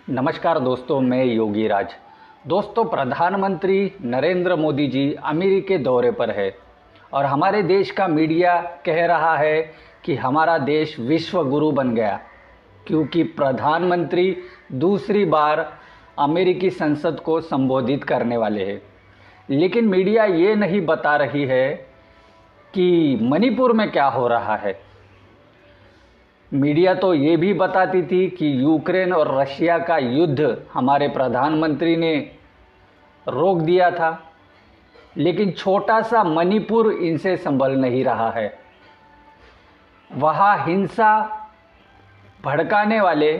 नमस्कार दोस्तों, मैं योगी राज। दोस्तों, प्रधानमंत्री नरेंद्र मोदी जी अमेरिकी दौरे पर है और हमारे देश का मीडिया कह रहा है कि हमारा देश विश्व गुरु बन गया क्योंकि प्रधानमंत्री दूसरी बार अमेरिकी संसद को संबोधित करने वाले हैं। लेकिन मीडिया ये नहीं बता रही है कि मणिपुर में क्या हो रहा है। मीडिया तो ये भी बताती थी कि यूक्रेन और रशिया का युद्ध हमारे प्रधानमंत्री ने रोक दिया था, लेकिन छोटा सा मणिपुर इनसे संभल नहीं रहा है। वहाँ हिंसा भड़काने वाले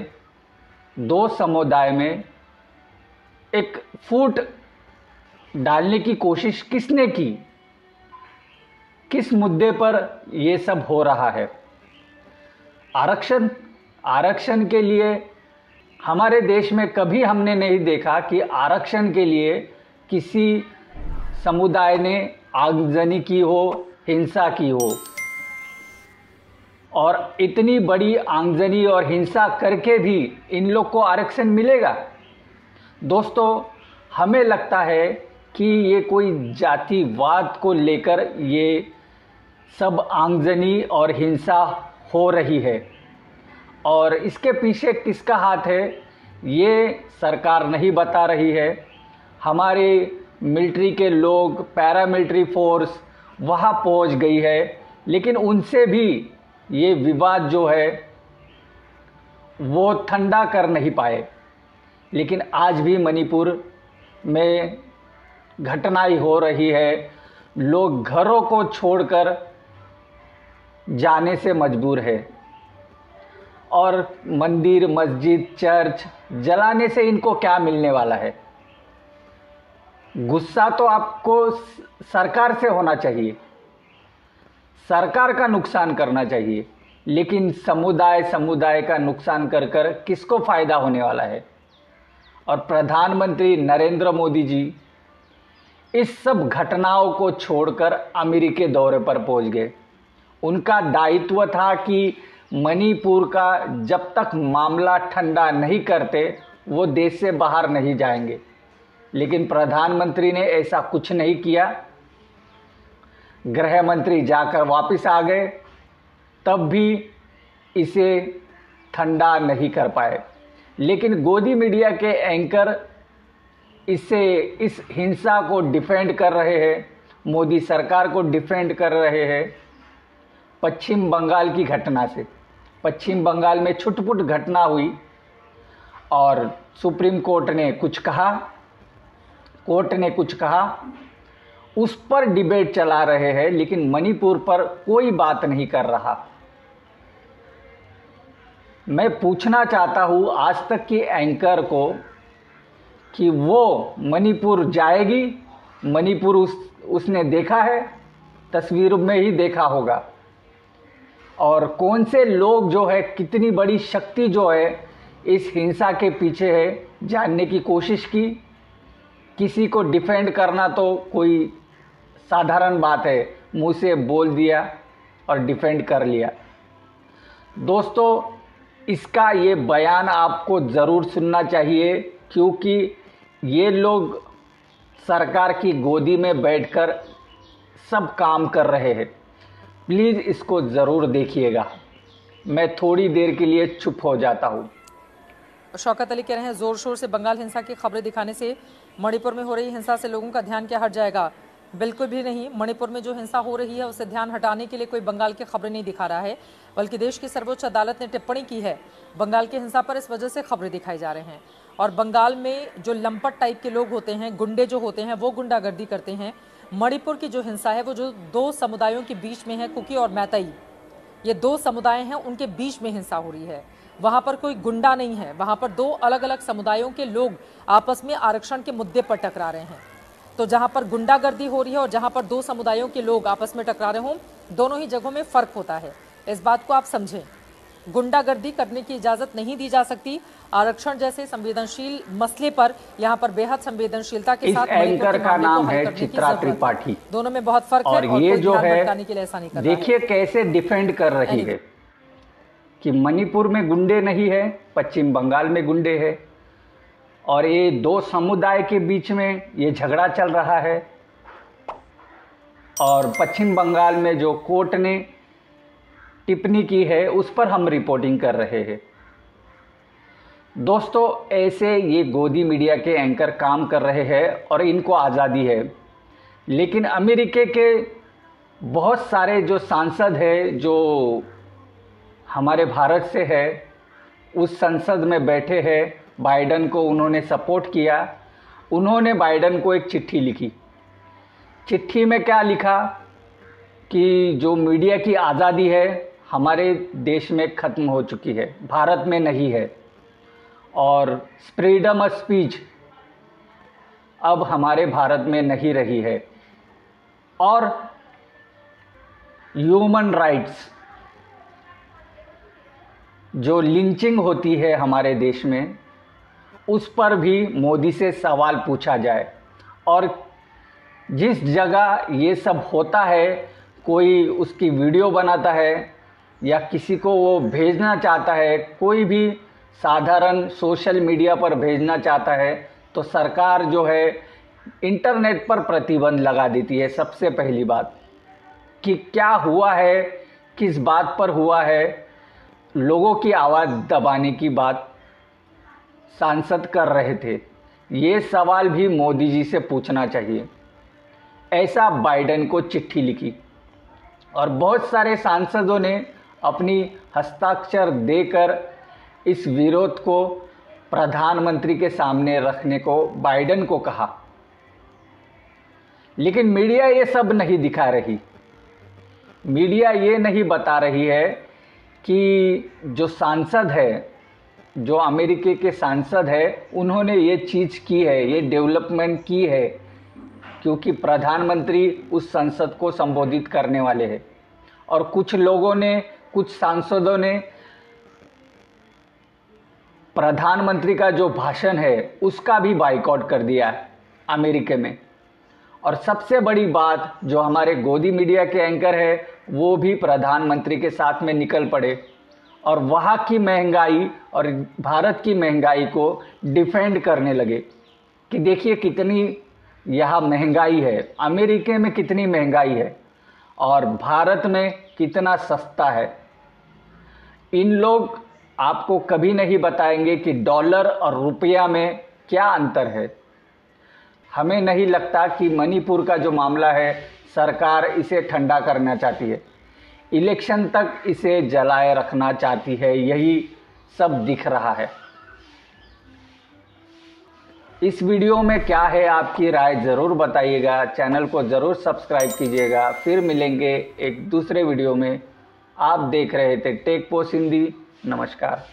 दो समुदाय में एक फूट डालने की कोशिश किसने की? किस मुद्दे पर ये सब हो रहा है? आरक्षण के लिए हमारे देश में कभी हमने नहीं देखा कि आरक्षण के लिए किसी समुदाय ने आगजनी की हो, हिंसा की हो। और इतनी बड़ी आगजनी और हिंसा करके भी इन लोग को आरक्षण मिलेगा? दोस्तों, हमें लगता है कि ये कोई जातिवाद को लेकर ये सब आगजनी और हिंसा हो रही है और इसके पीछे किसका हाथ है ये सरकार नहीं बता रही है। हमारे मिलिट्री के लोग, पैरामिलिट्री फोर्स वहाँ पहुँच गई है, लेकिन उनसे भी ये विवाद जो है वो ठंडा कर नहीं पाए। लेकिन आज भी मणिपुर में घटनाएं हो रही है। लोग घरों को छोड़कर जाने से मजबूर है और मंदिर, मस्जिद, चर्च जलाने से इनको क्या मिलने वाला है? गुस्सा तो आपको सरकार से होना चाहिए, सरकार का नुकसान करना चाहिए, लेकिन समुदाय का नुकसान कर कर किसको फायदा होने वाला है? और प्रधानमंत्री नरेंद्र मोदी जी इस सब घटनाओं को छोड़कर अमेरिकी दौरे पर पहुंच गए। उनका दायित्व था कि मणिपुर का जब तक मामला ठंडा नहीं करते वो देश से बाहर नहीं जाएंगे, लेकिन प्रधानमंत्री ने ऐसा कुछ नहीं किया। गृह मंत्री जाकर वापस आ गए, तब भी इसे ठंडा नहीं कर पाए। लेकिन गोदी मीडिया के एंकर इस हिंसा को डिफेंड कर रहे हैं, मोदी सरकार को डिफेंड कर रहे हैं। पश्चिम बंगाल की घटना से, पश्चिम बंगाल में छुटपुट घटना हुई और सुप्रीम कोर्ट ने कुछ कहा, उस पर डिबेट चला रहे हैं, लेकिन मणिपुर पर कोई बात नहीं कर रहा। मैं पूछना चाहता हूं आज तक की एंकर को कि वो मणिपुर जाएगी? मणिपुर उसने देखा है? तस्वीर में ही देखा होगा। और कौन से लोग जो है, कितनी बड़ी शक्ति जो है इस हिंसा के पीछे है, जानने की कोशिश की। किसी को डिफेंड करना तो कोई साधारण बात है, मुंह से बोल दिया और डिफेंड कर लिया। दोस्तों, इसका ये बयान आपको ज़रूर सुनना चाहिए क्योंकि ये लोग सरकार की गोदी में बैठकर सब काम कर रहे हैं। प्लीज़ इसको ज़रूर देखिएगा। मैं थोड़ी देर के लिए चुप हो जाता हूँ। शौकत अली कह रहे हैं, जोर शोर से बंगाल हिंसा की खबरें दिखाने से मणिपुर में हो रही हिंसा से लोगों का ध्यान क्या हट जाएगा? बिल्कुल भी नहीं। मणिपुर में जो हिंसा हो रही है उसे ध्यान हटाने के लिए कोई बंगाल की खबरें नहीं दिखा रहा है, बल्कि देश की सर्वोच्च अदालत ने टिप्पणी की है बंगाल की हिंसा पर। इस वजह से खबरें दिखाई जा रहे हैं। और बंगाल में जो लंपट टाइप के लोग होते हैं, गुंडे जो होते हैं, वो गुंडागर्दी करते हैं। मणिपुर की जो हिंसा है वो जो दो समुदायों के बीच में है, कुकी और मैतई, ये दो समुदाय हैं, उनके बीच में हिंसा हो रही है। वहाँ पर कोई गुंडा नहीं है, वहाँ पर दो अलग अलग समुदायों के लोग आपस में आरक्षण के मुद्दे पर टकरा रहे हैं। तो जहाँ पर गुंडागर्दी हो रही है और जहाँ पर दो समुदायों के लोग आपस में टकरा रहे हों, दोनों ही जगहों में फ़र्क होता है। इस बात को आप समझें। गुंडागर्दी करने की इजाज़त नहीं दी जा सकती। आरक्षण जैसे संवेदनशील मसले पर यहाँ पर बेहद संवेदनशीलता के साथ एंकर का नाम है चित्रा त्रिपाठी। दोनों में बहुत फर्क है और ये जो है ऐसा नहीं कर देखिए कैसे डिफेंड कर रही है कि मणिपुर में गुंडे नहीं है, पश्चिम बंगाल में गुंडे हैं। और ये दो समुदाय के बीच में ये झगड़ा चल रहा है। और पश्चिम बंगाल में जो कोर्ट ने टिप्पणी की है उस पर हम रिपोर्टिंग कर रहे हैं। दोस्तों, ऐसे ये गोदी मीडिया के एंकर काम कर रहे हैं और इनको आज़ादी है, लेकिन अमेरिका के बहुत सारे जो सांसद हैं जो हमारे भारत से है, उस संसद में बैठे हैं, बाइडन को उन्होंने सपोर्ट किया। उन्होंने बाइडन को एक चिट्ठी लिखी। चिट्ठी में क्या लिखा कि जो मीडिया की आज़ादी है हमारे देश में ख़त्म हो चुकी है, भारत में नहीं है, और फ्रीडम ऑफ स्पीच अब हमारे भारत में नहीं रही है, और ह्यूमन राइट्स जो लिंचिंग होती है हमारे देश में उस पर भी मोदी से सवाल पूछा जाए। और जिस जगह ये सब होता है, कोई उसकी वीडियो बनाता है या किसी को वो भेजना चाहता है, कोई भी साधारण सोशल मीडिया पर भेजना चाहता है, तो सरकार जो है इंटरनेट पर प्रतिबंध लगा देती है। सबसे पहली बात कि क्या हुआ है, किस बात पर हुआ है, लोगों की आवाज़ दबाने की बात सांसद कर रहे थे। ये सवाल भी मोदी जी से पूछना चाहिए। ऐसा बाइडन को चिट्ठी लिखी और बहुत सारे सांसदों ने अपनी हस्ताक्षर देकर इस विरोध को प्रधानमंत्री के सामने रखने को बाइडन को कहा। लेकिन मीडिया ये सब नहीं दिखा रही। मीडिया ये नहीं बता रही है कि जो सांसद है, जो अमेरिका के सांसद है, उन्होंने ये चीज़ की है, ये डेवलपमेंट की है, क्योंकि प्रधानमंत्री उस संसद को संबोधित करने वाले हैं। और कुछ लोगों ने, कुछ सांसदों ने प्रधानमंत्री का जो भाषण है उसका भी बाइकआउट कर दिया है अमेरिका में। और सबसे बड़ी बात, जो हमारे गोदी मीडिया के एंकर है वो भी प्रधानमंत्री के साथ में निकल पड़े और वहाँ की महंगाई और भारत की महंगाई को डिफेंड करने लगे कि देखिए कितनी यहाँ महंगाई है, अमेरिका में कितनी महंगाई है और भारत में कितना सस्ता है। इन लोग आपको कभी नहीं बताएंगे कि डॉलर और रुपया में क्या अंतर है। हमें नहीं लगता कि मणिपुर का जो मामला है सरकार इसे ठंडा करना चाहती है, इलेक्शन तक इसे जलाए रखना चाहती है, यही सब दिख रहा है। इस वीडियो में क्या है आपकी राय ज़रूर बताइएगा, चैनल को ज़रूर सब्सक्राइब कीजिएगा। फिर मिलेंगे एक दूसरे वीडियो में। आप देख रहे थे टेक पोस्ट हिंदी। नमस्कार।